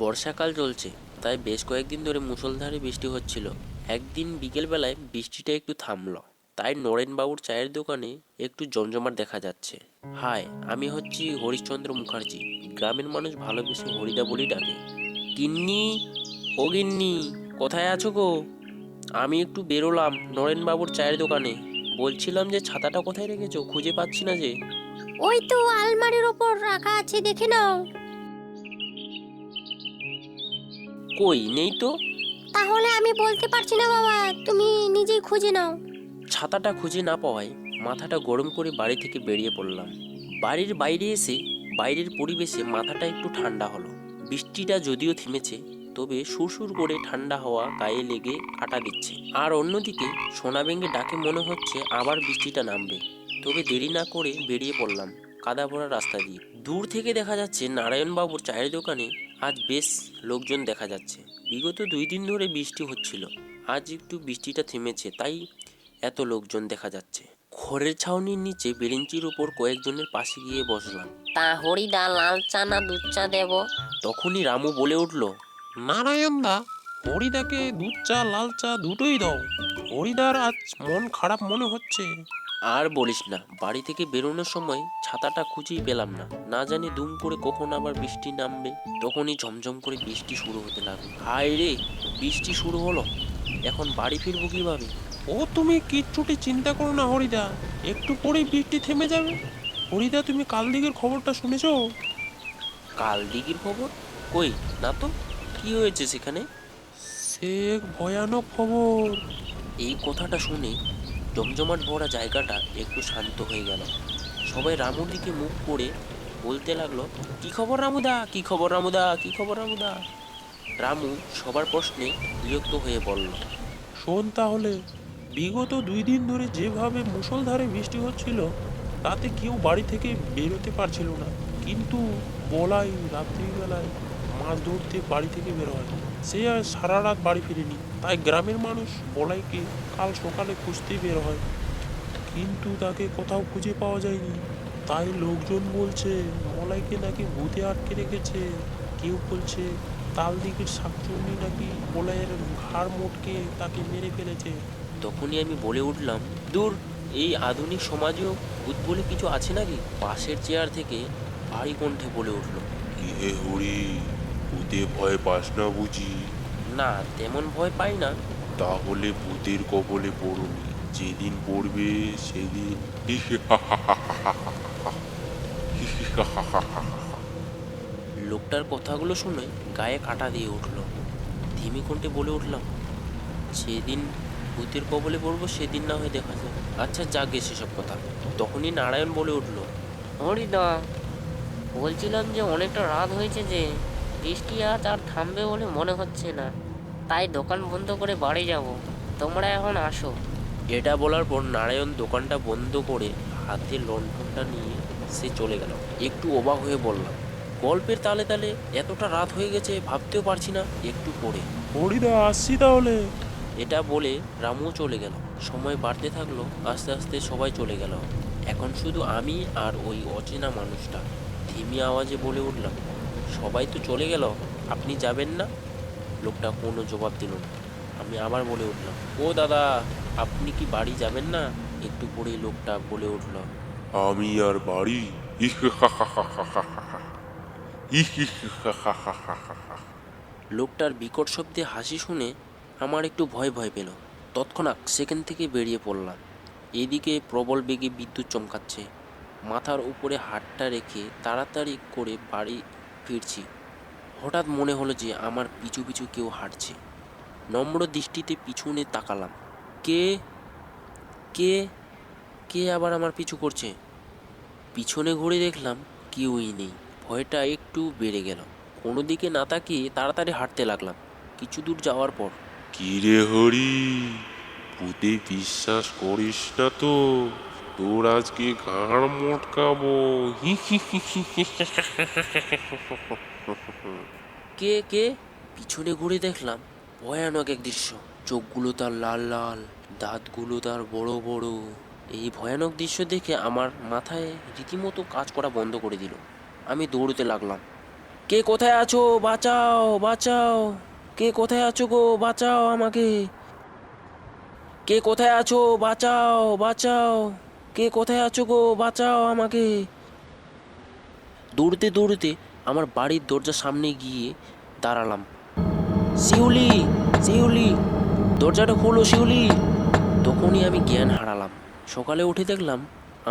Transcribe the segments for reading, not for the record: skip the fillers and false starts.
বর্ষাকাল চলছে, তাই বেশ কয়েকদিন ধরে মুষলধারে বৃষ্টি হচ্ছিল। একদিন বিকেলবেলায় বৃষ্টিটা একটু থামলো, তাই নরেনবাবুর চায়ের দোকানে একটু জমজমাট দেখা যাচ্ছে। হাই, আমি হচ্ছি হরিশ্চন্দ্র মুখার্জি। গ্রামের মানুষ ভালোবেসে হরিদা বলি ডাকে। গিন্নি, ও গিন্নি, কোথায় আছো গো? আমি একটু বেরোলাম নরেনবাবুর চায়ের দোকানে। বলছিলাম যে ছাতাটা কোথায় রেখেছো, খুঁজে পাচ্ছি না যে। ওই তো আলমারির ওপর রাখা আছে, দেখে নাও। কই, নেই তো। তাহলে আমি বলতে পারছি না বাবা, তুমি নিজেই খুঁজে নাও। ছাতাটা খুঁজে না পাওয়ায় মাথাটা গরম করে বাড়ি থেকে বেরিয়ে পড়লাম। বাড়ির বাইরে এসে বাইরের পরিবেশে মাথাটা একটু ঠান্ডা হলো। বৃষ্টিটা যদিও থেমেছে, তবে সুরসুর করে ঠান্ডা হাওয়া গায়ে লেগে কাটা দিচ্ছে। আর অন্যদিকে সোনাবেঙ্গে ডাকে মনে হচ্ছে আবার বৃষ্টিটা নামবে। তবে দেরি না করে বেরিয়ে পড়লাম কাদা ভরা রাস্তা দিয়ে। দূর থেকে দেখা যাচ্ছে নারায়ণবাবুর চায়ের দোকানে আজ বেশ লোকজন দেখা যাচ্ছে। বিগত 2 দিন ধরে বৃষ্টি হচ্ছিল, আজ একটু বৃষ্টিটা থেমেছে, তাই এত লোকজন দেখা যাচ্ছে। খড়ের ছাউনির নিচে বেরেঞ্চির উপর কয়েকজনের পাশে গিয়ে বসলাম। তা হরিদা, লাল চা না দুধ চা দেব? তখনই রামু বলে উঠল, নারায়ণদা, হরিদাকে দুধ চা লাল চা দুটোই দাও। হরিদার আজ মন খারাপ মনে হচ্ছে। আর বলিস না, বাড়ি থেকে বেরোনোর সময় ছাতাটা খুঁজেই পেলাম না। না জানি দুম করে কখন আবার বৃষ্টি নামবে। তখনই ঝমঝম করে বৃষ্টি শুরু হতে লাগলো। হায় রে, বৃষ্টি শুরু হলো, এখন বাড়ি ফিরবো কিভাবে? ও তুমি কিচ্ছুটি চিন্তা করো না হরিদা, একটু পরেই বৃষ্টি থেমে যাবে। হরিদা, তুমি কাল দিকের খবরটা শুনেছো? কাল দিঘির খবর? কই, না তো। কি হয়েছে সেখানে? সে এক ভয়ানক খবর। এই কথাটা শুনে জমজমাট ভরা জায়গাটা একটু শান্ত হয়ে গেল। সবাই রামুর দিকে মুখ করে বলতে লাগলো, কি খবর রামুদা, কি খবর রামুদা, কি খবর রামুদা। রামু সবার প্রশ্নে বিরক্ত হয়ে বলল, শোন তাহলে, বিগত 2 দিন ধরে যেভাবে মুষলধারে বৃষ্টি হচ্ছিল, তাতে কেউ বাড়ি থেকে বেরোতে পারছিল না। কিন্তু বলাই রাত্রিবেলায় মাছ ধরতে বাড়ি থেকে বের হয়। সে আর সারা রাত বাড়ি ফিরেনি। তাই গ্রামের মানুষ বলাইকে কাল সকালে খুঁজতে বের হয়, কিন্তু তাকে কোথাও খুঁজে পাওয়া যায়নি। তাই লোকজন বলছে বলাইকে নাকি ভূতে আটকে রেখেছে। কেউ বলছে তাল দিকের শাকচুন্নি নাকি বলাইয়ের ঘাড় মোটকে তাকে মেরে ফেলেছে। তখনই আমি বলে উঠলাম, দূর, এই আধুনিক সমাজেও ভূত বলে কিছু আছে নাকি? পাশের চেয়ার থেকে ভারী কণ্ঠে বলে উঠল, কি হে হরি, ভূতে ভয় পাস না বুঝি? না, তেমন ভয় পাই না। তাহলে ভূতের কবলে পড়ুনি, যেদিন পড়বে সেদিন লোকটার কথাগুলো শুনে গায়ে কাঁটা দিয়ে উঠল। ধিমি কণ্ঠে বলে উঠলাম, সেদিন ভূতের কবলে পড়বো সেদিন না হয় দেখা যাবে। আচ্ছা, যাক গে সেসব কথা। তখনই নারায়ণ বলে উঠল, হরিদা, বলছিলাম যে অনেকটা রাত হয়েছে, যে বৃষ্টি আজ আর থামবে বলে মনে হচ্ছে না। তাই দোকান বন্ধ করে বাড়ি যাব। তোমরা এখন আসো। এটা বলার পর নারায়ণ দোকানটা বন্ধ করে হাতে লণ্ঠনটা নিয়ে সে চলে গেল। একটু অবাক হয়ে বললাম, গল্পের তালে তালে এতটা রাত হয়ে গেছে ভাবতেও পারছি না। একটু পরে হরিদা, আসছি তাহলে। এটা বলে রামুও চলে গেল। সময় বাড়তে থাকলো, আস্তে আস্তে সবাই চলে গেল। এখন শুধু আমি আর ওই অচেনা মানুষটা। ধিমি আওয়াজে বলে উঠলাম, সবাই তো চলে গেল, আপনি যাবেন না? লোকটা কোনো জবাব দিল না। আমি আবার বলে উঠলাম, ও দাদা, আপনি কি বাড়ি যাবেন না? একটু পরেই লোকটা বলে উঠল, আমি আর বাড়ি? লোকটার বিকট শব্দে হাসি শুনে আমার একটু ভয় ভয় পেল। তৎক্ষণাৎ সেখান থেকে বেরিয়ে পড়লাম। এদিকে প্রবল বেগে বিদ্যুৎ চমকাচ্ছে। মাথার উপরে হাতটা রেখে তাড়াতাড়ি করে বাড়ি ফিরছি। হঠাৎ মনে হলো যে আমার পিছু পিছু কেউ হাঁটছে। নম্র দৃষ্টিতে পিছনে তাকালাম। কে কে কে আবার আমার পিছু করছে? পিছনে ঘুরে দেখলাম কেউই নেই। ভয়টা একটু বেড়ে গেল। কোনো দিকে না তাকিয়ে তাড়াতাড়ি হাঁটতে লাগলাম। কিছু দূর যাওয়ার পর, কি রে হরি, ভূতে বিশ্বাস করিস না তো? তোর আজকে ঘাড় মটকাবো। কে কে পিছনে ঘুরে দেখলাম ভয়ানক এক দৃশ্য। চোখগুলো তার লাল লাল, দাঁতগুলো তার বড় বড়। এই ভয়ানক দৃশ্য দেখে আমার মাথায় রীতিমতো কাজ করা বন্ধ করে দিল। আমি দৌড়তে লাগলাম। কে কোথায় আছো, বাঁচাও বাঁচাও, কে কোথায় আছো গো, বাঁচাও আমাকে, কে কোথায় আছো, বাঁচাও বাঁচাও, কে কোথায় আছো গো, বাঁচাও আমাকে। দৌড়তে দৌড়তে আমার বাড়ির দরজার সামনে গিয়ে দাঁড়ালাম। শিউলি, শিউলি, দরজাটা খোলো শিউলি। তখনই আমি জ্ঞান হারালাম। সকালে উঠে দেখলাম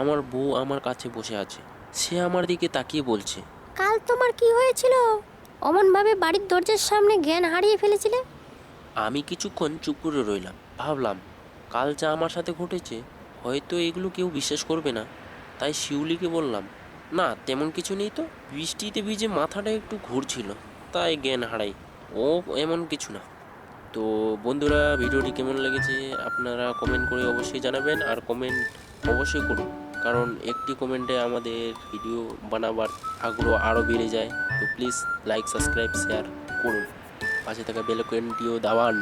আমার বউ আমার কাছে বসে আছে। সে আমার দিকে তাকিয়ে বলছে, কাল তোমার কি হয়েছিল? অমনভাবে বাড়ির দরজার সামনে জ্ঞান হারিয়ে ফেলেছিলে। আমি কিছুক্ষণ চুপ করে রইলাম। ভাবলাম কাল যা আমার সাথে ঘটেছে হয়তো এগুলো কেউ বিশ্বাস করবে না। তাই শিউলিকে বললাম, না তেমন কিছু নেই তো, বৃষ্টিতে ভিজে মাথাটা একটু ঘুরছিল তাই জ্ঞান হারাই, ও এমন কিছু না। তো বন্ধুরা, ভিডিওটি কেমন লেগেছে আপনারা কমেন্ট করে অবশ্যই জানাবেন, আর কমেন্ট অবশ্যই করুন, কারণ একটি কমেন্টে আমাদের ভিডিও বানাবার আগ্রহ আরও বেড়ে যায়। তো প্লিজ লাইক, সাবস্ক্রাইব, শেয়ার করুন, পাশে থাকা বেল আইকনটিও দাবান।